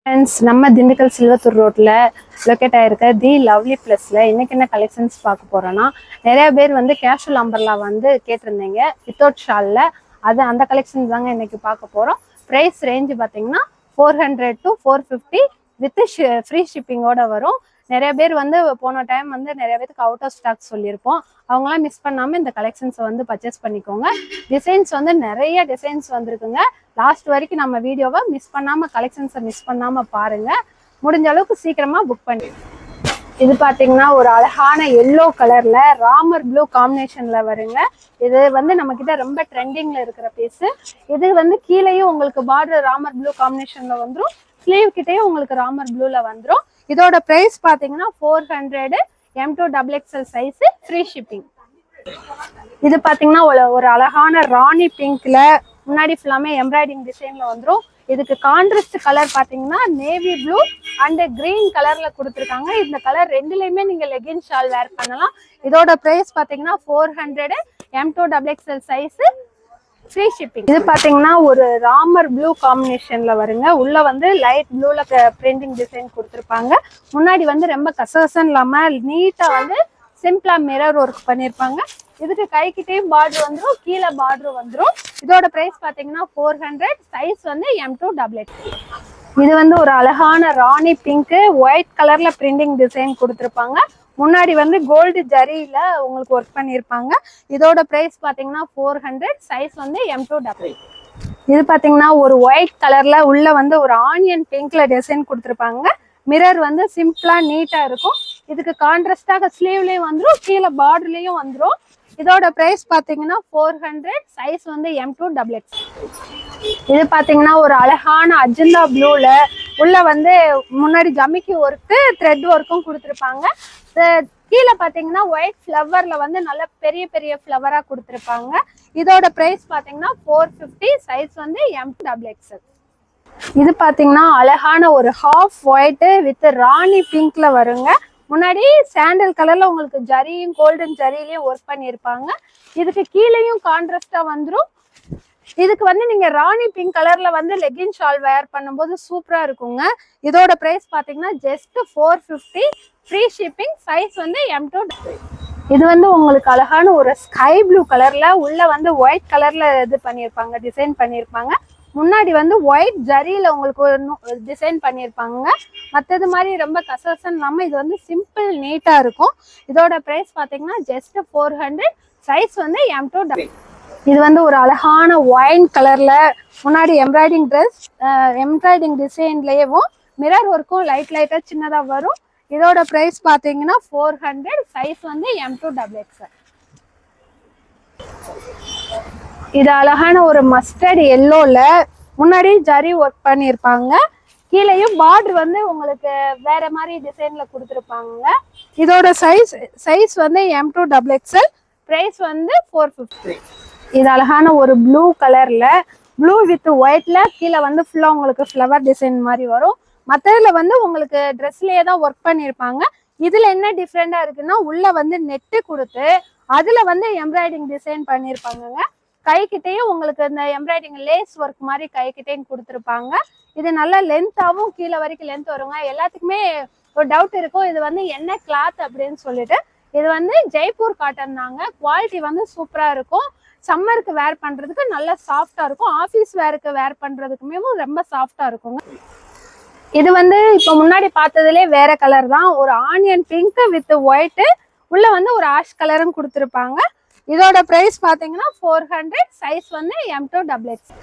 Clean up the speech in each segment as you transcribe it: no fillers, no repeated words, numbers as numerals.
Friends, நம்ம திண்டுக்கல் சில்வத்தூர் ரோட்ல locate ஆயிருக்க தி லவ்லி பிளஸ்ல இன்னைக்கு என்ன கலெக்ஷன்ஸ் பார்க்க போறோம்னா, நிறைய பேர் வந்து கேஷுவல் அம்பர்லா வந்து கேட்டிருந்தீங்க வித்தவுட் ஷால்ல. அந்த கலெக்ஷன் தாங்க இன்னைக்கு பார்க்க போறோம். பிரைஸ் ரேஞ்ச் பார்த்தீங்கன்னா 400 to 450 வித் ஃப்ரீ ஷிப்பிங்கோட வரும். நிறைய பேர் வந்து போன டைம் வந்து நிறைய பேருக்கு அவுட் ஆஃப் ஸ்டாக் சொல்லியிருப்போம். அவங்களாம் மிஸ் பண்ணாம இந்த கலெக்ஷன்ஸை வந்து பர்ச்சேஸ் பண்ணிக்கோங்க. டிசைன்ஸ் வந்து நிறைய டிசைன்ஸ் வந்திருக்குங்க. லாஸ்ட் வரைக்கும் நம்ம வீடியோவை மிஸ் பண்ணாம கலெக்ஷன்ஸை மிஸ் பண்ணாம பாருங்க. முடிஞ்ச அளவுக்கு சீக்கிரமா புக் பண்ணி. இது பாத்தீங்கன்னா ஒரு அழகான எல்லோ கலர்ல ராமர் ப்ளூ காம்பினேஷன்ல வருங்க. இது வந்து நம்ம கிட்ட ரொம்ப ட்ரெண்டிங்ல இருக்கிற பீஸ். இது வந்து கீழேயும் உங்களுக்கு பார்டர் ராமர் ப்ளூ காம்பினேஷன்ல வந்துடும். ஸ்லீவ் கிட்டேயும் உங்களுக்கு ராமர் ப்ளூல வந்துடும். இதோட பிரைஸ் பாத்தீங்கன்னா 400 M2XXL சைஸ், ஃப்ரீ ஷிப்பிங். இது பாத்தீங்கன்னா ஒரு அழகான ராணி பிங்க்ல முன்னாடி ஃபுல்லாமே எம்ப்ராய்டிங் டிசைன்ல வந்துடும். இதுக்கு கான்ட்ராஸ்ட் கலர் பாத்தீங்கன்னா நேவி ப்ளூ அண்ட் கிரீன் கலர்ல கொடுத்துருக்காங்க. இந்த கலர் ரெண்டுலயுமே நீங்க லெகின் ஷால் வேர் பண்ணலாம். இதோட பிரைஸ் பாத்தீங்கன்னா 400 M2XXL சைஸ், ஃப்ரீ ஷிப்பிங். இது பாத்தீங்கன்னா ஒரு ராமர் ப்ளூ காம்பினேஷன்ல வருங்க. உள்ள வந்து லைட் ப்ளூல பிரிண்டிங் டிசைன் கொடுத்துருப்பாங்க. முன்னாடி வந்து ரொம்ப கசகசன் இல்லாம நீட்டா வந்து சிம்பிளா மிரர் ஒர்க் பண்ணிருப்பாங்க. இதுக்கு கைக்கிட்டையும் பார்டர் வந்துடும், கீழே பார்டர் வந்துடும். இதோட பிரைஸ் பாத்தீங்கன்னா 400, சைஸ் வந்து M2XXL. இது வந்து ஒரு அழகான ராணி பிங்க் ஒயிட் கலர்ல பிரிண்டிங் டிசைன் கொடுத்துருப்பாங்க. முன்னாடி வந்து கோல்டு ஜரியில உங்களுக்கு ஒர்க் பண்ணியிருப்பாங்க. இதோட பிரைஸ் பாத்தீங்கன்னா 400, சைஸ் வந்து M2XXL. இது பாத்தீங்கன்னா ஒரு ஒயிட் கலர்ல உள்ள வந்து ஒரு ஆனியன் பிங்க்ல டிசைன் கொடுத்துருப்பாங்க. மிரர் வந்து சிம்பிளா நீட்டா இருக்கும். இதுக்கு கான்ட்ராஸ்டாக ஸ்லீவ்லயும் வந்துடும், கீழே பார்டர்லயும் வந்துடும். இதோட பிரைஸ் பாத்தீங்கன்னா 400, சைஸ் வந்து M2XXL. இது பாத்தீங்கன்னா ஒரு அழகான அஜந்தா ப்ளூல உள்ள வந்து முன்னாடி ஜமிக்கி ஒர்க்கு த்ரெட் ஒர்க்கும் கொடுத்துருப்பாங்க. கீழே பாத்தீங்கன்னா ஒயிட் ஃப்ளவர்ல வந்து நல்ல பெரிய பெரிய ஃப்ளவரா கொடுத்துருப்பாங்க. இதோட பிரைஸ் பாத்தீங்கன்னா 450, சைஸ் வந்து M2XXL. இது பாத்தீங்கன்னா அழகான ஒரு ஹாஃப் ஒயிட் வித் ராணி பிங்க்ல வருங்க. முன்னாடி சாண்டல் கலர்ல உங்களுக்கு ஜரியும் கோல்டன் ஜரியிலையும் ஒர்க் பண்ணியிருப்பாங்க. இதுக்கு கீழேயும் கான்ட்ராஸ்டா வந்துடும். இதுக்கு வந்து நீங்க ராணி பிங்க் கலர்ல வந்து லெகின் ஷால் வேர் பண்ணும்போது சூப்பரா இருக்குங்க. இதோட பிரைஸ் பாத்தீங்கன்னா ஜஸ்ட் 450, ஃப்ரீ ஷிப்பிங், சைஸ் வந்து M2XXL. இது வந்து உங்களுக்கு அழகான ஒரு ஸ்கை ப்ளூ கலர்ல உள்ள வந்து ஒயிட் கலர்ல இது பண்ணியிருப்பாங்க, டிசைன் பண்ணியிருப்பாங்க. முன்னாடி வந்து ஒயிட் ஜரியில உங்களுக்கு ஒரு டிசைன் பண்ணியிருப்பாங்க. மற்றது மாதிரி ரொம்ப கசகசன் இல்லாமல் இது வந்து சிம்பிள் நீட்டா இருக்கும். இதோட பிரைஸ் பார்த்தீங்கன்னா ஜஸ்ட் 400, சைஸ் வந்து M2XXL. இது வந்து ஒரு அழகான ஒயின் கலர்ல முன்னாடி எம்ப்ராய்டிங் டிசைன்லயேவும் மிரர் ஒர்க்கும் லைட்டா சின்னதா வரும். இதோட பிரைஸ் பார்த்தீங்கன்னா 400, சைஸ் வந்து M2XXL. இது அழகான ஒரு மஸ்டர்ட் எல்லோல முன்னாடி ஜரி ஒர்க் பண்ணியிருப்பாங்க. கீழேயும் பார்டர் வந்து உங்களுக்கு வேற மாதிரி டிசைன்ல கொடுத்துருப்பாங்க. இதோட சைஸ் வந்து M2XXL, பிரைஸ் வந்து 450. இது அழகான ஒரு ப்ளூ கலர்ல ப்ளூ வித் ஒயிட்ல கீழே வந்து ஃபுல்லா உங்களுக்கு ஃப்ளவர் டிசைன் மாதிரி வரும். மற்றதுல வந்து உங்களுக்கு ட்ரெஸ்லயே தான் ஒர்க் பண்ணியிருப்பாங்க. இதுல என்ன டிஃப்ரெண்டா இருக்குன்னா உள்ள வந்து நெட்டு கொடுத்து அதுல வந்து எம்ப்ராய்டிங் டிசைன் பண்ணியிருப்பாங்க. கைக்கிட்டையும் உங்களுக்கு இந்த எம்ப்ராய்டிங் லேஸ் ஒர்க் மாதிரி கைக்கிட்டையும் கொடுத்துருப்பாங்க. இது நல்லா லென்த்தாவும் கீழே வரைக்கும் லென்த் வருங்க. எல்லாத்துக்குமே ஒரு டவுட் இருக்கும், இது வந்து என்ன கிளாத் அப்படின்னு சொல்லிட்டு. இது வந்து ஜெய்ப்பூர் காட்டன் தாங்க. குவாலிட்டி வந்து சூப்பரா இருக்கும். சம்மருக்கு வேர் பண்றதுக்கு நல்லா சாஃப்டா இருக்கும். ஆஃபீஸ் வேருக்கு வேர் பண்றதுக்குமே ரொம்ப சாஃப்டா இருக்குங்க. இது வந்து இப்போ முன்னாடி பார்த்ததுலேயே வேற கலர் தான். ஒரு ஆனியன் பிங்க் வித் ஒயிட் உள்ள வந்து ஒரு ஆஷ் கலரும் கொடுத்துருப்பாங்க. இதோட பிரைஸ் பாத்தீங்கன்னா 400, சைஸ் வந்து M2XXL.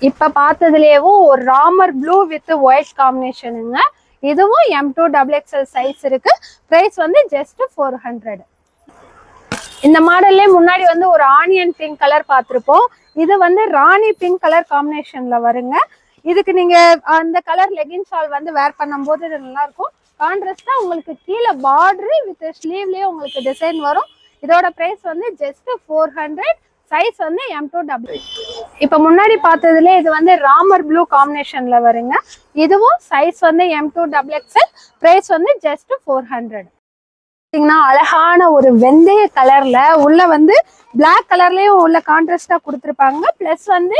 இப்ப பார்த்ததுலேயும் ஒரு ராமர் ப்ளூ வித் ஒயிட் காம்பினேஷனுங்க. இதுவும் M2XXL சைஸ் இருக்கு. பிரைஸ் வந்து ஜஸ்ட் 400. இந்த மாடல்லே முன்னாடி வந்து ஒரு ஆனியன் பிங்க் கலர் பார்த்துருப்போம். இது வந்து ராணி பிங்க் கலர் காம்பினேஷன்ல வருங்க. இதுக்கு நீங்க அந்த கலர் லெகின் ஷால் வந்து வேர் பண்ணும்போது இது நல்லா இருக்கும். கான்ட்ராஸ்டா உங்களுக்கு கீழே பார்டர் வித் ஸ்லீவ்லயே உங்களுக்கு டிசைன் வரும். இதோட பிரைஸ் வந்து ஜஸ்ட் 400, சைஸ் வந்து M2XXL. இப்ப முன்னாடி பார்த்ததுல இது வந்து ராமர் ப்ளூ காம்பினேஷன்ல வருங்க. இதுவும் சைஸ் வந்து M2XXL, பிரைஸ் வந்து ஜஸ்ட் 400. அழகான ஒரு வெந்தய கலர்ல உள்ள வந்து பிளாக் கலர்லயும் உள்ள கான்ட்ராஸ்டா கொடுத்துருப்பாங்க. பிளஸ் வந்து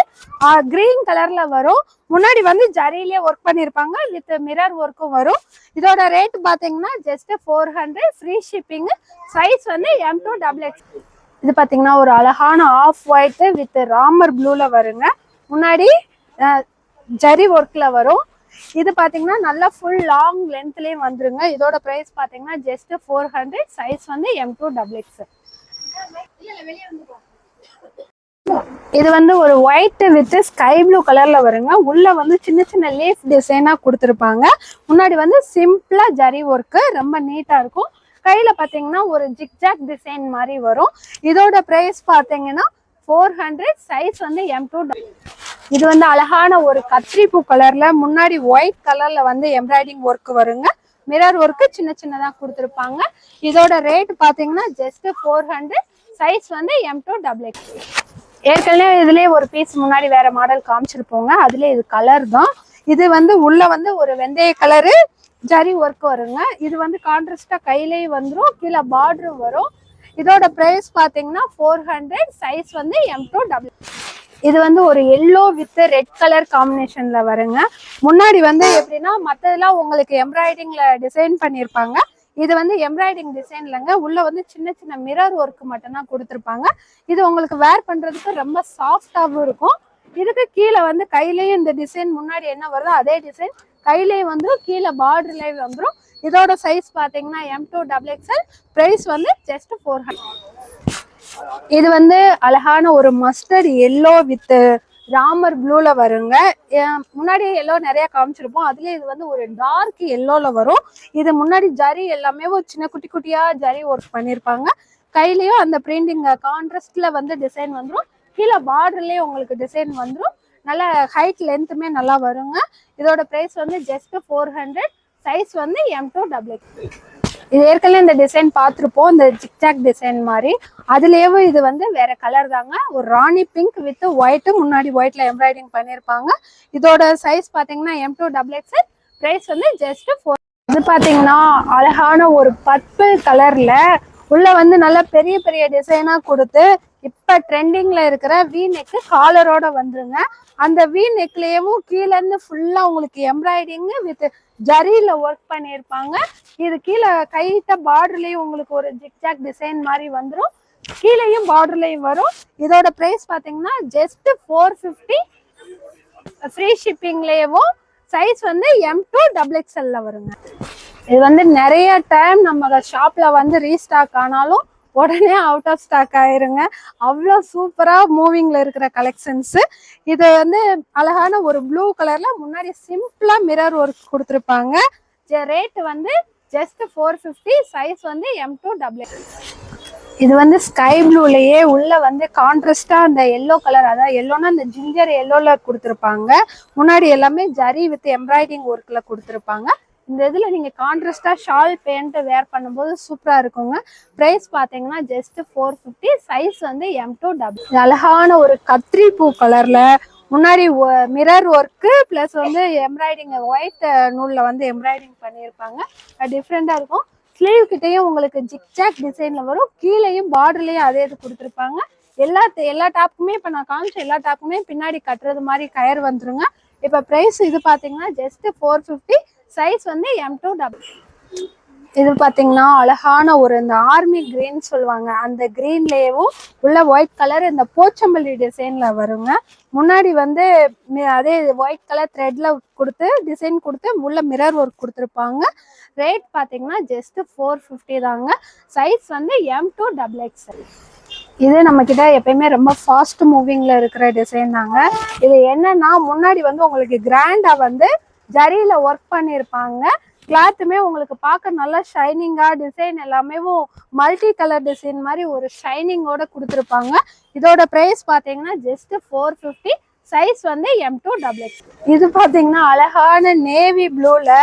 கிரீன் கலர்ல வரும். முன்னாடி வந்து ஜரியிலே ஒர்க் பண்ணிருப்பாங்க வித் மிரர் ஒர்க்கும் வரும். இதோட ரேட் பாத்தீங்கன்னா ஜஸ்ட் 400, ஃப்ரீ ஷிப்பிங். சைஸ் வந்து M2XX. இது பாத்தீங்கன்னா ஒரு அழகான ஆஃப் ஒயிட் வித் ராமர் ப்ளூல வருங்க. முன்னாடி ஜரி ஒர்க்ல வரும். இது பாத்தீங்கன்னா நல்லா ஃபுல் லாங் லென்த்லயே வந்துருங்க. இதோட பிரைஸ் பாத்தீங்கன்னா ஜஸ்ட் 400. சைஸ் வந்து M2XX. இது வந்து ஒரு ஒயிட் வித் ஸ்கை ப்ளூ கலர்ல வருங்க. உள்ள வந்து சின்ன சின்ன லீஃப் டிசைனா கொடுத்துருப்பாங்க. முன்னாடி வந்து சிம்பிளா ஜரி ஒர்க்கு ரொம்ப நீட்டா இருக்கும். கையில பாத்தீங்கன்னா ஒரு ஜிக்ஜாக் டிசைன் மாதிரி வரும். இதோட பிரைஸ் பாத்தீங்கன்னா 400. சைஸ் வந்து M2. இது வந்து அழகான ஒரு கத்திரிப்பூ கலர்ல முன்னாடி ஒயிட் கலர்ல வந்து எம்ப்ராய்டிங் ஒர்க் வருங்க. மிரர் ஒர்க்கு சின்ன சின்னதா கொடுத்துருப்பாங்க. இதோட ரேட் பாத்தீங்கன்னா ஜஸ்ட் 400. சைஸ் வந்து M2XX. ஏற்கனவே இதுலயே ஒரு பீஸ் முன்னாடி வேற மாடல் காமிச்சிருப்போங்க. அதுல இது கலர் தான். இது வந்து உள்ள வந்து ஒரு வெந்தய கலரு ஜரி ஒர்க் வருங்க. இது வந்து கான்ட்ராஸ்டா கையிலேயே வந்துடும். கீழே பார்டரும் வரும். இதோட பிரைஸ் பாத்தீங்கன்னா 400. சைஸ் வந்து M2XX. இது வந்து ஒரு எல்லோ வித் ரெட் கலர் காம்பினேஷன்ல வருங்க. முன்னாடி வந்து எப்படின்னா மற்றதெல்லாம் உங்களுக்கு எம்ப்ராய்டிங்ல டிசைன் பண்ணியிருப்பாங்க. இது வந்து எம்ப்ராய்டிங் டிசைன் இல்லைங்க. உள்ள வந்து சின்ன சின்ன மிரர் ஒர்க் மட்டும்தான் கொடுத்துருப்பாங்க. இது உங்களுக்கு வேர் பண்றதுக்கு ரொம்ப சாஃப்டாகவும் இருக்கும். இதுக்கு கீழே வந்து கையிலேயும் இந்த டிசைன் முன்னாடி என்ன வருதோ அதே டிசைன் கையிலேயே வந்துடும். கீழே பார்டர்லேயே வந்துடும். இதோட சைஸ் பார்த்தீங்கன்னா M2XX. பிரைஸ் வந்து ஜஸ்ட் 400. இது வந்து அழகான ஒரு மஸ்டர்ட் எல்லோ வித் ராமர் ப்ளூல வருங்க. முன்னாடி எல்லோ நிறைய காமிச்சிருப்போம். அதுல இது வந்து ஒரு டார்க் எல்லோல வரும். இது முன்னாடி ஜரி எல்லாமே ஒரு சின்ன குட்டி குட்டியா ஜரி ஒர்க் பண்ணிருப்பாங்க. கையிலயும் அந்த பிரிண்டிங் கான்ட்ராஸ்ட்ல வந்து டிசைன் வந்துடும். கீழே பார்டர்லயே உங்களுக்கு டிசைன் வந்துடும். நல்ல ஹைட் லென்த்துமே நல்லா வருங்க. இதோட பிரைஸ் வந்து ஜஸ்ட் 400. சைஸ் வந்து M2XX. இது ஏற்கனவே இந்த டிசைன் பார்த்துருப்போம். இந்த ஜிக்ஜாக் டிசைன் மாதிரி. அதுலேயும் இது வந்து வேற கலர் தாங்க. ஒரு ராணி பிங்க் வித் ஒயிட். முன்னாடி ஒயிட்ல எம்ப்ராய்டிங் பண்ணியிருப்பாங்க. இதோட சைஸ் பார்த்தீங்கன்னா M2XX. பிரைஸ் வந்து ஜஸ்ட் 4. இது பார்த்தீங்கன்னா அழகான ஒரு பர்பிள் கலர்ல உள்ள வந்து நல்ல பெரிய பெரிய டிசைனா கொடுத்து இப்ப ட்ரெண்டிங்ல இருக்கிற வி நெக் காலரோட வந்துருங்க. அந்த வி நெக்லயும் கீழே இருந்து ஃபுல்லா உங்களுக்கு எம்ப்ராய்டிங் வித் ஜரியில ஒர்க் பண்ணியிருப்பாங்க. இது கீழே கைட்ட பார்டர்லயும் உங்களுக்கு ஒரு ஜிக்ஜாக் டிசைன் மாதிரி வந்துடும். கீழேயும் பார்டர்லயும் வரும். இதோட பிரைஸ் பாத்தீங்கன்னா ஜஸ்ட் 450. ஃப்ரீ ஷிப்பிங்லயும். சைஸ் வந்து M2XXL வருங்க. இது வந்து நிறைய டைம் நம்ம ஷாப்ல வந்து ரீஸ்டாக் ஆனாலும் உடனே அவுட் ஆஃப் ஸ்டாக் ஆயிருங்க. அவ்வளோ சூப்பரா மூவிங்ல இருக்கிற கலெக்ஷன்ஸ். இது வந்து அழகான ஒரு ப்ளூ கலர்ல முன்னாடி சிம்பிளா மிரர் ஒர்க் கொடுத்துருப்பாங்க. ரேட் வந்து ஜஸ்ட் 450. சைஸ் வந்து M2XX. இது வந்து ஸ்கை ப்ளூலயே உள்ள வந்து கான்ட்ராஸ்டா அந்த எல்லோ கலர், அதாவது எல்லோனா இந்த ஜிஞ்சர் எல்லோல கொடுத்துருப்பாங்க. முன்னாடி எல்லாமே ஜரி வித் எம்ப்ராய்டிங் ஒர்க்ல கொடுத்துருப்பாங்க. இந்த இதுல நீங்க கான்ட்ராஸ்டா ஷால் பேண்ட் வேர் பண்ணும்போது சூப்பரா இருக்குங்க. பிரைஸ் பாத்தீங்கன்னா ஜஸ்ட் 450. சைஸ் வந்து M2XX. அழகான ஒரு கத்திரி பூ கலர்ல முன்னாடி மிரர் ஒர்க்கு பிளஸ் வந்து எம்ப்ராய்டிங் ஒயிட் நூல்ல வந்து எம்ப்ராய்டிங் பண்ணியிருப்பாங்க. டிஃப்ரெண்டா இருக்கும். ஸ்லீவ் கிட்டையும் உங்களுக்கு ஜிக்ஜாக் டிசைன்ல வரும். கீழேயும் பார்டர்லயும் அதே இது கொடுத்துருப்பாங்க. எல்லா டாப்புக்குமே இப்ப நான் காமிச்ச எல்லா டாப்புக்குமே பின்னாடி கட்டுறது மாதிரி கயர் வந்துருங்க. இப்ப பிரைஸ் இது பாத்தீங்கன்னா ஜஸ்ட் 450. சைஸ் வந்து M2XX. இது பாத்தீங்கன்னா அழகான ஒரு இந்த ஆர்மி கிரீன் சொல்லுவாங்க. அந்த கிரீன்லேயும் உள்ள ஒயிட் கலர் இந்த போச்சம்பள்ளி டிசைன்ல வருங்க. முன்னாடி வந்து அதே ஒயிட் கலர் த்ரெட்ல கொடுத்து டிசைன் கொடுத்து உள்ள மிரர் ஒர்க் கொடுத்துருப்பாங்க. ரேட் பாத்தீங்கன்னா ஜஸ்ட் 450 தாங்க. சைஸ் வந்து M2XX. இது நம்ம கிட்ட எப்பயுமே ரொம்ப ஃபாஸ்ட் மூவிங்ல இருக்கிற டிசைன் தாங்க. இது என்னன்னா முன்னாடி வந்து உங்களுக்கு கிராண்டா வந்து ஜரியில ஒர்க் பண்ணியிருப்பாங்க. கிளாத்துமே உங்களுக்கு பார்க்க நல்லா ஷைனிங்கா டிசைன் எல்லாமே மல்டி கலர் டிசைன் மாதிரி ஒரு ஷைனிங்கோட கொடுத்துருப்பாங்க. இதோட பிரைஸ் பாத்தீங்கன்னா ஜஸ்ட் 450. சைஸ் வந்து M2XX. இது பாத்தீங்கன்னா அழகான நேவி ப்ளூல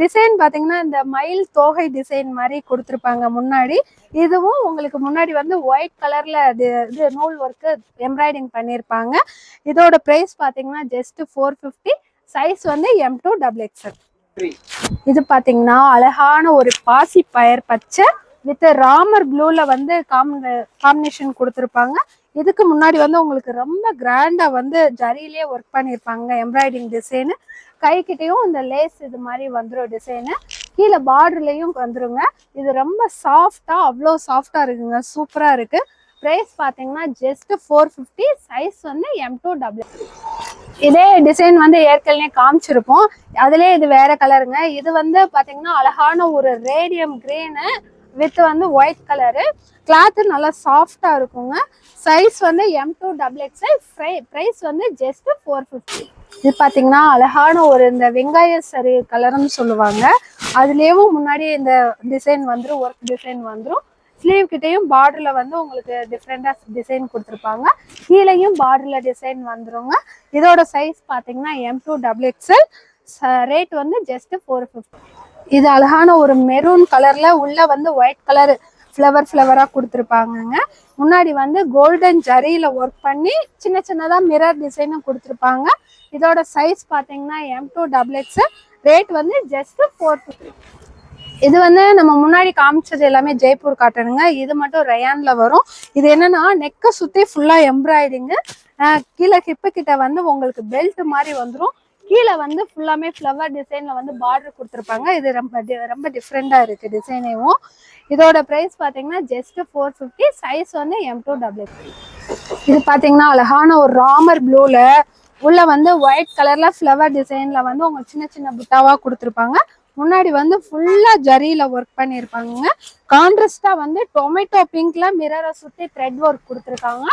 டிசைன் பாத்தீங்கன்னா இந்த மயில் தோகை டிசைன் மாதிரி கொடுத்துருப்பாங்க முன்னாடி. இதுவும் உங்களுக்கு முன்னாடி வந்து ஒயிட் கலர்ல இது நூல் ஒர்க்கு எம்ப்ராய்டிங் பண்ணியிருப்பாங்க. இதோட பிரைஸ் பாத்தீங்கன்னா ஜஸ்ட் 450. சைஸ் வந்து M2XX. இது பாத்தீங்கன்னா அழகான ஒரு பாசி பயிர் பச்சை வித் ராமர் ப்ளூல வந்து காம்பினேஷன் கொடுத்துருப்பாங்க. இதுக்கு முன்னாடி வந்து உங்களுக்கு ரொம்ப கிராண்டா வந்து ஜரியிலே ஒர்க் பண்ணியிருப்பாங்க எம்ப்ராய்டிங் டிசைனு. கைக்கிட்டையும் இந்த லேஸ் இது மாதிரி வந்துடும் டிசைனு. கீழே பார்டர்லையும் வந்துருங்க. இது ரொம்ப சாஃப்டா, அவ்வளோ சாஃப்டா இருக்குங்க, சூப்பரா இருக்கு. ப்ரைஸ் பார்த்தீங்கன்னா ஜஸ்ட் 450. சைஸ் வந்து M2XX. இதே டிசைன் வந்து ஏற்கனவே காமிச்சிருப்போம். அதுலேயே இது வேற கலருங்க. இது வந்து பார்த்தீங்கன்னா அழகான ஒரு ரேடியம் கிரீனு வித் வந்து ஒயிட் கலரு. கிளாத்து நல்லா சாஃப்டா இருக்குங்க. சைஸ் வந்து M2XX. ப்ரைஸ் வந்து ஜஸ்ட் 450. இது பார்த்தீங்கன்னா அழகான ஒரு இந்த வெங்காய சரி கலர்னு சொல்லுவாங்க. அதுலேயும் முன்னாடி இந்த டிசைன் வந்துடும், ஒர்க் டிசைன் வந்துடும். ஸ்லீவ் கிட்டையும் பார்டர்ல வந்து உங்களுக்கு டிஃப்ரெண்டா டிசைன் கொடுத்துருப்பாங்க. கீழேயும் பார்டர்ல டிசைன் வந்துருங்க. இதோட சைஸ் பார்த்தீங்கன்னா M2XX. ரேட் வந்து ஜஸ்ட் 450. இது அழகான ஒரு மெரூன் கலர்ல உள்ள வந்து ஒயிட் கலர் ஃப்ளவரா கொடுத்துருப்பாங்கங்க. முன்னாடி வந்து கோல்டன் ஜரியில ஒர்க் பண்ணி சின்ன சின்னதா மிரர் டிசைனும் கொடுத்துருப்பாங்க. இதோட சைஸ் பார்த்தீங்கன்னா M2XX. ரேட் வந்து ஜஸ்ட் 450. இது வந்து நம்ம முன்னாடி காமிச்சது எல்லாமே ஜெய்ப்பூர் காட்டனுங்க. இது மட்டும் ரயான்ல வரும். இது என்னன்னா நெக்கை சுத்தி ஃபுல்லா எம்ப்ராய்டிங்கு. கீழே ஹிப்பு கிட்ட வந்து உங்களுக்கு பெல்ட் மாதிரி வந்துடும். கீழே வந்து ஃபுல்லாமே ஃப்ளவர் டிசைன்ல வந்து பார்டர் கொடுத்துருப்பாங்க. இது ரொம்ப டிஃப்ரெண்டா இருக்கு டிசைனேவும். இதோட ப்ரைஸ் பார்த்தீங்கன்னா ஜஸ்ட் 450. சைஸ் வந்து M2XX. இது பார்த்தீங்கன்னா அழகான ஒரு ராமர் ப்ளூல உள்ள வந்து ஒயிட் கலர்ல ஃப்ளவர் டிசைன்ல வந்து உங்க சின்ன சின்ன புட்டாவா கொடுத்துருப்பாங்க. முன்னாடி வந்து ஃபுல்லா ஜரியில ஒர்க் பண்ணியிருப்பாங்க. கான்ட்ராஸ்டா வந்து டொமேட்டோ பிங்க்ல மிரரை சுத்தி த்ரெட் ஒர்க் கொடுத்துருக்காங்க.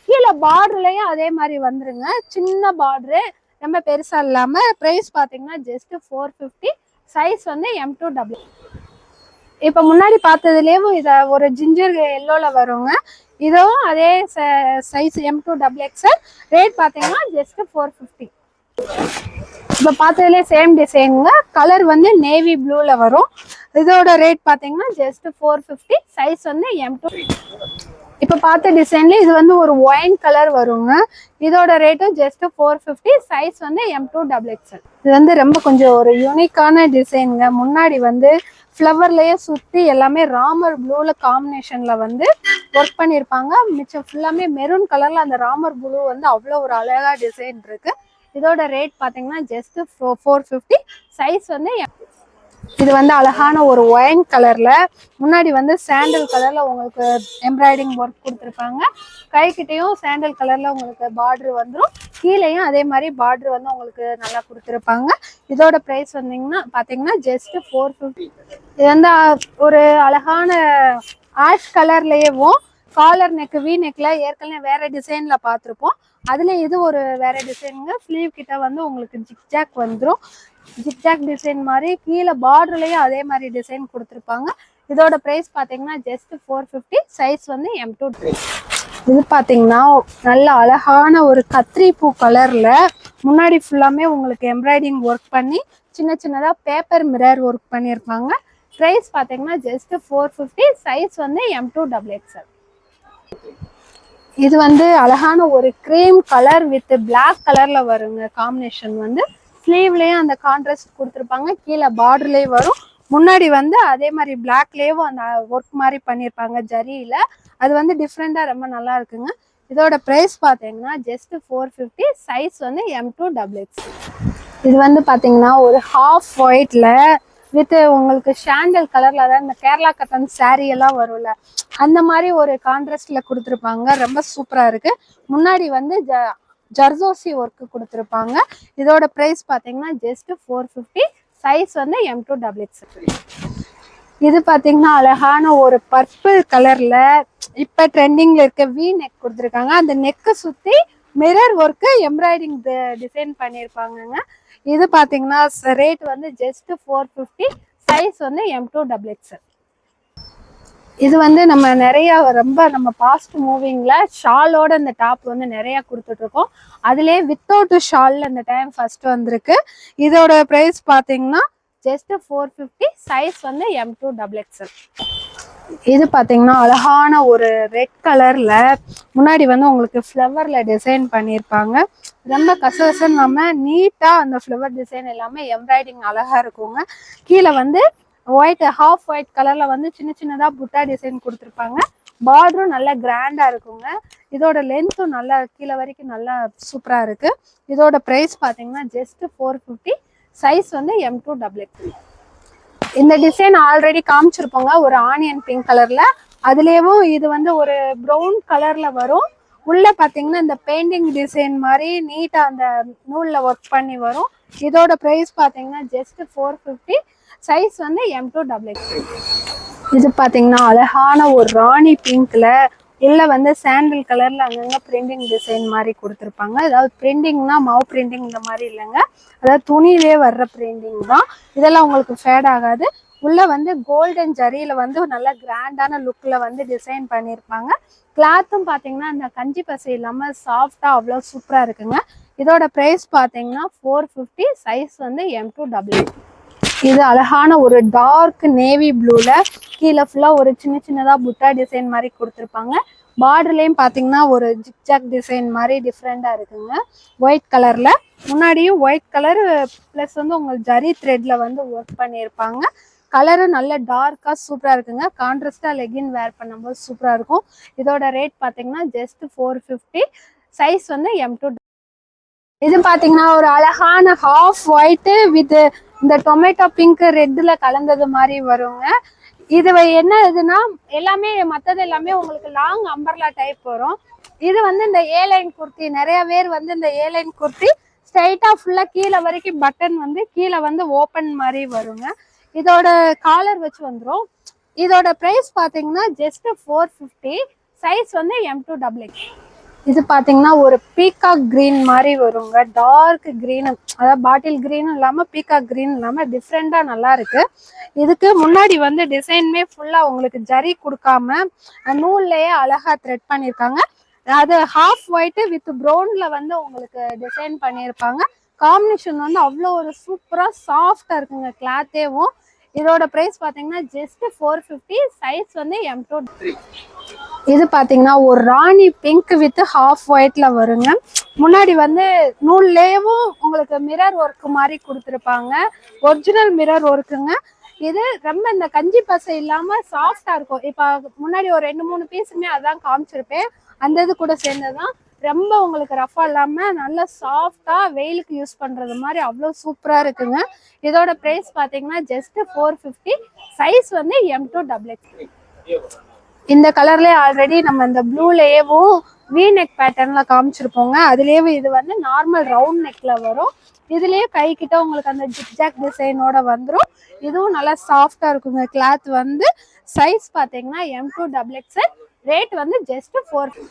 கீழே பார்டர்லயும் அதே மாதிரி வந்துருங்க. சின்ன பார்டரு, ரொம்ப பெருசா இல்லாம. பிரைஸ் பாத்தீங்கன்னா ஜஸ்ட் 450. சைஸ் வந்து M2XX. இப்ப முன்னாடி பார்த்ததுலேயும் இத ஒரு ஜிஞ்சர் எல்லோல வருங்க. இதுவும் அதே சைஸ் M2XX. ரேட் பாத்தீங்கன்னா ஜஸ்ட் 450. இப்போ பார்த்ததுலேயே சேம் டிசைனுங்க. கலர் வந்து நேவி ப்ளூவில் வரும். இதோட ரேட் பார்த்தீங்கன்னா ஜஸ்ட் 450. சைஸ் வந்து M2. இப்போ பார்த்த டிசைன்லேயே இது வந்து ஒரு ஒயின் கலர் வருங்க. இதோட ரேட்டும் ஜஸ்ட் 450. சைஸ் வந்து M2XX. இது வந்து ரொம்ப கொஞ்சம் ஒரு யூனிக்கான டிசைனுங்க. முன்னாடி வந்து ஃப்ளவர்லேயே சுற்றி எல்லாமே ராமர் ப்ளூவில் காம்பினேஷனில் வந்து ஒர்க் பண்ணியிருப்பாங்க. மிச்சம் ஃபுல்லாமே மெரூன் கலரில் அந்த ராமர் ப்ளூ வந்து அவ்வளோ ஒரு அழகாக டிசைன் இருக்குது. இதோட ரேட் பார்த்தீங்கன்னா ஜஸ்ட் 450. சைஸ் வந்து இது வந்து அழகான ஒரு ஒயின் கலர்ல முன்னாடி வந்து சாண்டல் கலர்ல உங்களுக்கு எம்ப்ராய்டிங் ஒர்க் கொடுத்துருப்பாங்க. கைக்கிட்டையும் சாண்டல் கலர்ல உங்களுக்கு பார்டர் வந்துடும். கீழேயும் அதே மாதிரி பார்டர் வந்து உங்களுக்கு நல்லா கொடுத்துருப்பாங்க. இதோட ப்ரைஸ் வந்தீங்கன்னா பார்த்தீங்கன்னா ஜஸ்ட் 450. இது வந்து ஒரு அழகான ஆஷ் கலர்லேயும் காலர் நெக், வி நெக்ல ஏற்கனவே வேற டிசைன்ல பார்த்துருப்போம். அதுல இது ஒரு வேற டிசைனுங்க. ஸ்லீவ் கிட்ட வந்து உங்களுக்கு ஜிக்ஜாக் வந்துடும். ஜிக்ஜாக் டிசைன் மாதிரி கீழே பார்டர்லயும் அதே மாதிரி டிசைன் கொடுத்துருப்பாங்க. இதோட பிரைஸ் பாத்தீங்கன்னா ஜஸ்ட் 450. சைஸ் வந்து M2. இது பாத்தீங்கன்னா நல்ல அழகான ஒரு கத்திரி பூ கலர்ல முன்னாடி ஃபுல்லாமே உங்களுக்கு எம்ப்ராய்டிங் ஒர்க் பண்ணி சின்ன சின்னதா பேப்பர் மிரர் ஒர்க் பண்ணியிருப்பாங்க. பிரைஸ் பாத்தீங்கன்னா ஜஸ்ட் 450. சைஸ் வந்து M2XX. இது வந்து அழகான ஒரு கிரீம் கலர் வித் பிளாக் கலர்ல வருங்க. காம்பினேஷன் வந்து ஸ்லீவ்லயும் அந்த கான்ட்ராஸ்ட் கொடுத்துருப்பாங்க. கீழே பார்டர்லயும் வரும். முன்னாடி வந்து அதே மாதிரி பிளாக்லேயும் அந்த ஒர்க் மாதிரி பண்ணியிருப்பாங்க ஜரியில. அது வந்து டிஃப்ரெண்டா ரொம்ப நல்லா இருக்குங்க. இதோட ப்ரைஸ் பார்த்தீங்கன்னா ஜஸ்ட் 450. சைஸ் வந்து M2XX. இது வந்து பார்த்தீங்கன்னா ஒரு ஹாஃப் ஒயிட்ல வித் உங்களுக்கு சாண்டல் கலர்ல, அதாவது இந்த கேரளா கட்டன் சாரீ எல்லாம் வரும்ல, அந்த மாதிரி ஒரு கான்ட்ராஸ்ட்ல கொடுத்துருப்பாங்க. ரொம்ப சூப்பரா இருக்கு. முன்னாடி வந்து ஜர்தோசி ஒர்க் கொடுத்துருப்பாங்க. இதோட பிரைஸ் பார்த்தீங்கன்னா ஜஸ்ட் 450. சைஸ் வந்து M2XX. இது பார்த்தீங்கன்னா அழகான ஒரு பர்பிள் கலர்ல இப்ப ட்ரெண்டிங்ல இருக்க வி நெக் கொடுத்துருக்காங்க. அந்த நெக்கை சுத்தி மிரர் ஒர்க்கு எம்ப்ராய்டிங் டிசைன் பண்ணியிருப்பாங்கங்க. இது பார்த்தீங்கன்னா ரேட் வந்து ஜஸ்ட் 450. சைஸ் வந்து M2XX. இது வந்து நம்ம நிறைய ரொம்ப நம்ம பாஸ்ட் மூவிங்ல ஷாலோட இந்த டாப் வந்து நிறைய கொடுத்துட்டு இருக்கோம். அதுலயே வித்தவுட் ஷால்ல இந்த டைம் ஃபர்ஸ்ட் வந்திருக்கு. இதோட பிரைஸ் பாத்தீங்கன்னா ஜஸ்ட் 450. சைஸ் வந்து M2XX. இது பாத்தீங்கன்னா அழகான ஒரு ரெட் கலர்ல முன்னாடி வந்து உங்களுக்கு ஃப்ளவர்ல டிசைன் பண்ணியிருப்பாங்க. ரொம்ப கசகசன்னு நம்ம நீட்டா அந்த ஃப்ளவர் டிசைன் எல்லாமே எம்ப்ராய்டிங் அழகா இருக்குங்க. கீழே வந்து ஒயிட் ஹாஃப் ஒயிட் கலர்ல வந்து சின்ன சின்னதா புட்டா டிசைன் கொடுத்துருப்பாங்க. பார்டரும் நல்லா கிராண்டா இருக்குங்க. இதோட லென்த்தும் நல்லா கீழே வரைக்கும் நல்லா சூப்பரா இருக்கு. இதோட பிரைஸ் பாத்தீங்கன்னா ஜஸ்ட் 450. சைஸ் வந்து M2XX. இந்த டிசைன் ஆல்ரெடி காமிச்சிருப்போங்க, ஒரு ஆனியன் பிங்க் கலர்ல. அதுலயும் இது வந்து ஒரு ப்ரௌன் கலர்ல வரும். உள்ள பாத்தீங்கன்னா இந்த பெயிண்டிங் டிசைன் மாதிரி நீட்டா அந்த நூல்ல ஒர்க் பண்ணி வரும். இதோட பிரைஸ் பாத்தீங்கன்னா ஜஸ்ட் 450. சைஸ் வந்து M2XX. இது பாத்தீங்கன்னா அழகான ஒரு ராணி பிங்க்ல உள்ள வந்து சாண்டில் கலர்ல அங்கங்க பிரிண்டிங் டிசைன் மாதிரி கொடுத்துருப்பாங்க. அதாவது பிரிண்டிங்னா மாவு பிரிண்டிங் இந்த மாதிரி இல்லைங்க, அதாவது துணியிலே வர்ற பிரிண்டிங் தான். இதெல்லாம் உங்களுக்கு ஃபேட் ஆகாது. உள்ள வந்து கோல்டன் ஜரியில வந்து நல்ல கிராண்டான லுக்ல வந்து டிசைன் பண்ணியிருப்பாங்க. கிளாத்தும் பாத்தீங்கன்னா இந்த கஞ்சி பசை இல்லாம சாஃப்டா அவ்வளோ சூப்பரா இருக்குங்க. இதோட பிரைஸ் பாத்தீங்கன்னா 450. சைஸ் வந்து M2XX. இது அழகான ஒரு டார்க் நேவி ப்ளூல கீழே ஃபுல்லா ஒரு சின்ன சின்னதா புட்டா டிசைன் மாதிரி கொடுத்துருப்பாங்க. பார்டர்லயும் பாத்தீங்கன்னா ஒரு ஜிக்ஜாக் டிசைன் மாதிரி டிஃப்ரெண்டா இருக்குங்க. ஒயிட் கலர்ல முன்னாடியும் ஒயிட் கலர் பிளஸ் வந்து உங்களுக்கு ஜரி த்ரெட்ல வந்து ஒர்க் பண்ணியிருப்பாங்க. கலரும் நல்ல டார்க்கா சூப்பரா இருக்குங்க. கான்ட்ராஸ்டா லெகின் வேர் பண்ணும்போது சூப்பரா இருக்கும். இதோட ரேட் பாத்தீங்கன்னா ஜஸ்ட் 450. சைஸ் வந்து M2. இது பாத்தீங்கன்னா ஒரு அழகான ஹாஃப் ஒயிட் வித் இந்த டொமேட்டோ பிங்க் ரெட்ல கலந்தது மாதிரி வருங்க. இது என்ன இதுன்னா எல்லாமே மற்றது எல்லாமே உங்களுக்கு லாங் அம்பர்லா டைப் வரும். இது வந்து இந்த ஏலைன் குர்த்தி, நிறைய பேர் வந்து இந்த ஏலைன் குர்த்தி ஸ்ட்ரைட்டா ஃபுல்லா கீழே வரைக்கும் பட்டன் வந்து கீழே வந்து ஓப்பன் மாதிரி வருங்க. இதோட காலர் வச்சு வந்துடும். இதோட பிரைஸ் பாத்தீங்கன்னா ஜஸ்ட் 450. சைஸ் வந்து M2XX. இது பாத்தீங்கன்னா ஒரு பீகாக் கிரீன் மாதிரி வருங்க. டார்க் கிரீன், அதாவது பாட்டில் கிரீனும் இல்லாம பீகாக் கிரீன் இல்லாம டிஃப்ரெண்டா நல்லா இருக்கு. இதுக்கு முன்னாடி வந்து டிசைனுமே ஃபுல்லா உங்களுக்கு ஜரி கொடுக்காம நூல்லையே அழகா த்ரெட் பண்ணியிருக்காங்க. அது ஹாஃப் ஒயிட் வித் ப்ரௌன்ல வந்து உங்களுக்கு டிசைன் பண்ணியிருப்பாங்க. காம்பினேஷன் வந்து அவ்வளோ ஒரு சூப்பரா சாஃப்டா இருக்குங்க கிளாத்தேவும். இதோட பிரைஸ் பாத்தீங்கன்னா ஜஸ்ட் 450. சைஸ் வந்து M2. இது பாத்தீங்கன்னா ஒரு ராணி பிங்க் வித் ஹாஃப் ஒயிட்ல வருங்க. முன்னாடி வந்து நூல்லேயும் உங்களுக்கு மிரர் ஒர்க் மாதிரி கொடுத்துருப்பாங்க. ஒரிஜினல் மிரர் ஒர்க்குங்க. இது ரொம்ப இந்த கஞ்சி பசை இல்லாம சாஃப்டா இருக்கும். இப்ப முன்னாடி ஒரு 2-3 பீஸுமே அதான் காமிச்சிருப்பேன். அந்த இது கூட சேர்ந்ததுதான். ரொம்ப உங்களுக்கு ரஃபா இல்லாம நல்லா சாஃப்டா வெயிலுக்கு யூஸ் பண்றது மாதிரி அவ்வளோ சூப்பரா இருக்குங்க. இதோட பிரைஸ் பாத்தீங்கன்னா ஜஸ்ட் 450. சைஸ் வந்து M2XX. இந்த கலர்லயே ஆல்ரெடி நம்ம இந்த ப்ளூலேயும் வி நெக் பேட்டர்ன்ல காமிச்சிருப்போங்க. அதுலயே இது வந்து நார்மல் ரவுண்ட் நெக்ல வரும். இதுலயே கை கிட்ட உங்களுக்கு அந்த ஜிக்ஜாக் டிசைனோட வந்துடும். இதுவும் நல்லா சாஃப்டா இருக்குங்க கிளாத் வந்து. சைஸ் பாத்தீங்கன்னா M2XX. ரேட் வந்து ஜஸ்ட் 450.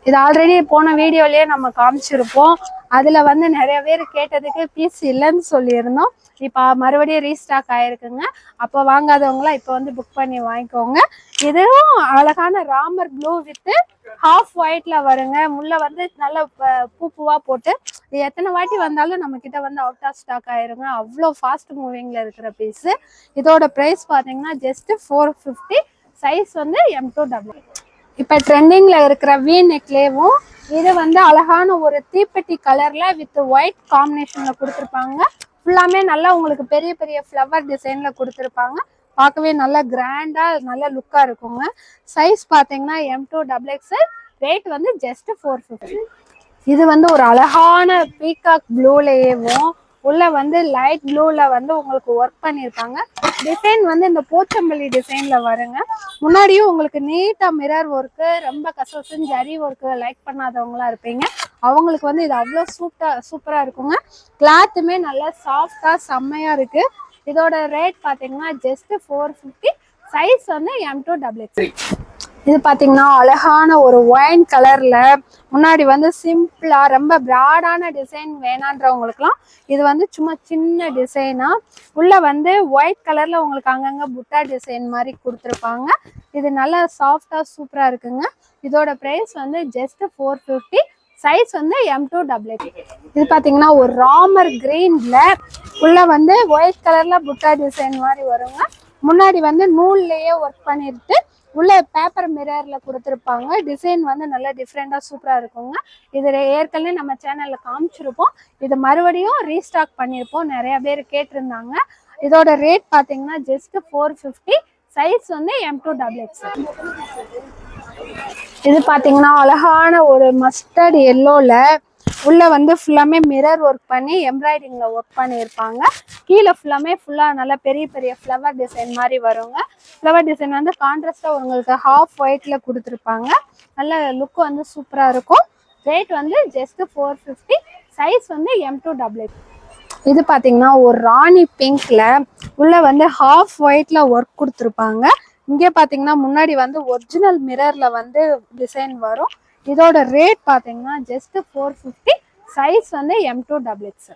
இது ஆல்ரெடி போன வீடியோலயே நம்ம காமிச்சிருப்போம். அதுல வந்து நிறைய பேர் கேட்டதுக்கு பீஸ் இல்லைன்னு சொல்லியிருந்தோம். இப்போ மறுபடியும் ரீஸ்டாக் ஆயிருக்குங்க. அப்போ வாங்காதவங்களாம் இப்போ வந்து புக் பண்ணி வாங்கிக்கோங்க. இதுவும் அழகான ராமர் ப்ளூ வித் ஹாஃப் ஒயிட்ல வருங்க. முள்ள வந்து நல்ல பூவா போட்டு எத்தனை வாட்டி வந்தாலும் நம்ம கிட்ட வந்து அவுட் ஆஃப் ஸ்டாக் ஆயிருங்க. அவ்வளோ ஃபாஸ்ட் மூவிங்ல இருக்கிற பீஸ். இதோட பிரைஸ் பாத்தீங்கன்னா ஜஸ்ட் 450. சைஸ் வந்து M2XX. இப்ப ட்ரெண்டிங்ல இருக்கிற வி நெக்லேவும் இது வந்து அழகான ஒரு தீப்பெட்டி கலர்ல வித் ஒயிட் காம்பினேஷன்ல கொடுத்துருப்பாங்க. ஃபுல்லாமே நல்லா உங்களுக்கு பெரிய பெரிய ஃப்ளவர் டிசைன்ல கொடுத்துருப்பாங்க. பார்க்கவே நல்லா கிராண்டா நல்ல லுக்கா இருக்குங்க. சைஸ் பாத்தீங்கன்னா M2XX. ரேட் வந்து ஜஸ்ட் 450. இது வந்து ஒரு அழகான பீகாக் ப்ளூலேயும் உள்ள வந்து லைட் ப்ளூல வந்து உங்களுக்கு ஒர்க் பண்ணியிருக்காங்க. டிசைன் வந்து இந்த போச்சம்பள்ளி டிசைன்ல வருங்க. முன்னாடியும் உங்களுக்கு நீட்டா மிரர் ஒர்க்கு, ரொம்ப கசகசன்னு ஜரி ஒர்க்கு லைக் பண்ணாதவங்களா இருப்பீங்க. அவங்களுக்கு வந்து இது அவ்வளோ சூப்பரா இருக்குங்க. கிளாத்துமே நல்லா சாஃப்டா செம்மையா இருக்கு. இதோட ரேட் பாத்தீங்கன்னா ஜஸ்ட் 450. சைஸ் வந்து M2XX. இது பாத்தீங்கன்னா அழகான ஒரு ஒயின் கலர்ல முன்னாடி வந்து சிம்பிளா ரொம்ப பிராடான டிசைன் வேணான்றவங்களுக்குலாம் இது வந்து சும்மா சின்ன டிசைனா உள்ள வந்து ஒயிட் கலர்ல உங்களுக்கு அங்கங்க புட்டா டிசைன் மாதிரி கொடுத்துருப்பாங்க. இது நல்லா சாஃப்டா சூப்பரா இருக்குங்க. இதோட பிரைஸ் வந்து ஜஸ்ட் 450. சைஸ் வந்து M2XX. இது பாத்தீங்கன்னா ஒரு ராமர் கிரீன்ல உள்ள வந்து ஒயிட் கலர்ல புட்டா டிசைன் மாதிரி வருங்க. முன்னாடி வந்து நூல்லையே ஒர்க் பண்ணிட்டு உள்ள பேப்பர் மிரர்ல கொடுத்துருப்பாங்க. டிசைன் வந்து நல்லா டிஃப்ரெண்டா சூப்பரா இருக்குங்க. இதுல ஏற்கனவே நம்ம சேனல்ல காமிச்சிருப்போம். இது மறுபடியும் ரீஸ்டாக் பண்ணியிருப்போம். நிறைய பேர் கேட்டிருந்தாங்க. இதோட ரேட் பாத்தீங்கன்னா ஜஸ்ட் 450. சைஸ் வந்து M2XX. இது பாத்தீங்கன்னா அழகான ஒரு மஸ்டர்ட் எல்லோல உள்ள வந்து ஃபுல்லாமே மிரர் ஒர்க் பண்ணி எம்ப்ராய்டிங்ல ஒர்க் பண்ணியிருப்பாங்க. கீழே ஃபுல்லா நல்லா பெரிய பெரிய ஃப்ளவர் டிசைன் மாதிரி வருங்க. ஃப்ளவர் டிசைன் வந்து கான்ட்ராஸ்டா உங்களுக்கு ஹாஃப் ஒயிட்ல கொடுத்துருப்பாங்க. நல்ல லுக் வந்து சூப்பரா இருக்கும். ரேட் வந்து ஜஸ்ட் 450. சைஸ் வந்து M2XX. இது பாத்தீங்கன்னா ஒரு ராணி பிங்க்ல உள்ள வந்து ஹாஃப் ஒயிட்ல ஒர்க் கொடுத்துருப்பாங்க. இங்கே பாத்தீங்கன்னா முன்னாடி வந்து ஒரிஜினல் மிரர்ல வந்து டிசைன் வரும். இதோட ரேட் பாத்தீங்கன்னா ஜஸ்ட் 450. சைஸ் வந்து M2XX.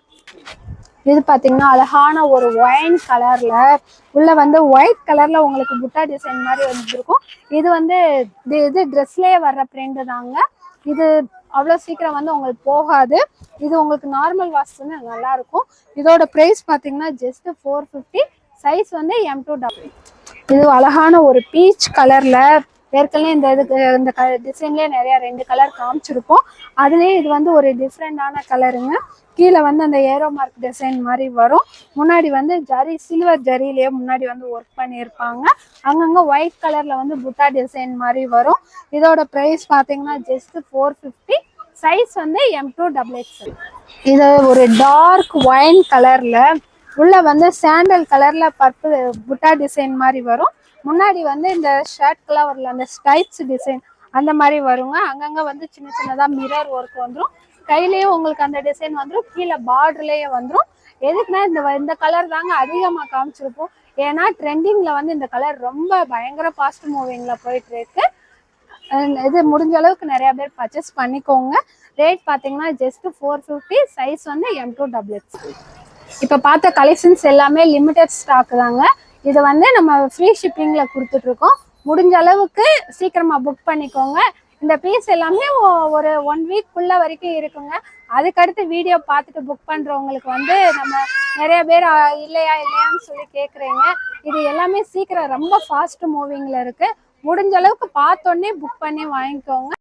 இது பாத்தீங்கன்னா அழகான ஒரு ஒயின் கலர்ல உள்ள வந்து ஒயிட் கலர்ல உங்களுக்கு புட்டா டிசைன் மாதிரி வந்துருக்கும். இது வந்து இது ட்ரெஸ்லயே வர்ற பிரிண்ட் தாங்க. இது அவ்வளோ சீக்கிரம் வந்து உங்களுக்கு போகாது. இது உங்களுக்கு நார்மல் வாஷ் வந்து நல்லா இருக்கும். இதோட பிரைஸ் பாத்தீங்கன்னா ஜஸ்ட் 450. சைஸ் வந்து M2XX. இது அழகான ஒரு பீச் கலர்ல ஏற்கனவே இந்த டிசைன்லயே நிறைய 2 கலர் காமிச்சிருப்போம். அதுலயே இது வந்து ஒரு டிஃப்ரெண்டான கலருங்க. கீழே வந்து அந்த ஏரோ மார்க் டிசைன் மாதிரி வரும். முன்னாடி வந்து சில்வர் ஜரியிலேயே முன்னாடி வந்து ஒர்க் பண்ணியிருப்பாங்க. அங்கங்க ஒயிட் கலர்ல வந்து புட்டா டிசைன் மாதிரி வரும். இதோட பிரைஸ் பாத்தீங்கன்னா ஜஸ்ட் 450. சைஸ் வந்து M2XX. இது ஒரு டார்க் ஒயின் கலர்ல உள்ள வந்து சாண்டல் கலர்ல பர்பிள் புட்டா டிசைன் மாதிரி வரும். முன்னாடி வந்து இந்த ஷர்ட்கெல்லாம் வரல அந்த ஸ்டைப்ஸ் டிசைன் அந்த மாதிரி வருங்க. அங்கங்க வந்து சின்ன சின்னதா மிரர் ஒர்க் வந்துடும். கையிலயும் உங்களுக்கு அந்த டிசைன் வந்துடும். கீழே பார்டர்லயே வந்துடும். எதுக்குன்னா இந்த கலர் தாங்க அதிகமா காமிச்சிருப்போம். ஏன்னா ட்ரெண்டிங்ல வந்து இந்த கலர் ரொம்ப பயங்கர ஃபாஸ்ட் மூவிங்ல போயிட்டு இருக்கு. இது முடிஞ்ச அளவுக்கு நிறைய பேர் பர்ச்சேஸ் பண்ணிக்கோங்க. ரேட் பாத்தீங்கன்னா ஜஸ்ட் 450. சைஸ் வந்து M2XX. இப்போ பார்த்த கலெக்ஷன்ஸ் எல்லாமே லிமிடெட் ஸ்டாக் தாங்க. இது வந்து நம்ம ஃப்ரீ ஷிப்பிங்ல கொடுத்துட்டு இருக்கோம். முடிஞ்ச அளவுக்கு சீக்கிரமா புக் பண்ணிக்கோங்க. இந்த பீஸ் எல்லாமே ஒரு 1 வீக்குள்ள வரைக்கும் இருக்குங்க. அதுக்கடுத்து வீடியோ பார்த்துட்டு புக் பண்றவங்களுக்கு வந்து நம்ம நிறைய பேர் இல்லையான்னு சொல்லி கேட்குறீங்க. இது எல்லாமே சீக்கிரம் ரொம்ப ஃபாஸ்ட் மூவிங்ல இருக்கு. முடிஞ்ச அளவுக்கு பார்த்தோன்னே புக் பண்ணி வாங்கிக்கோங்க.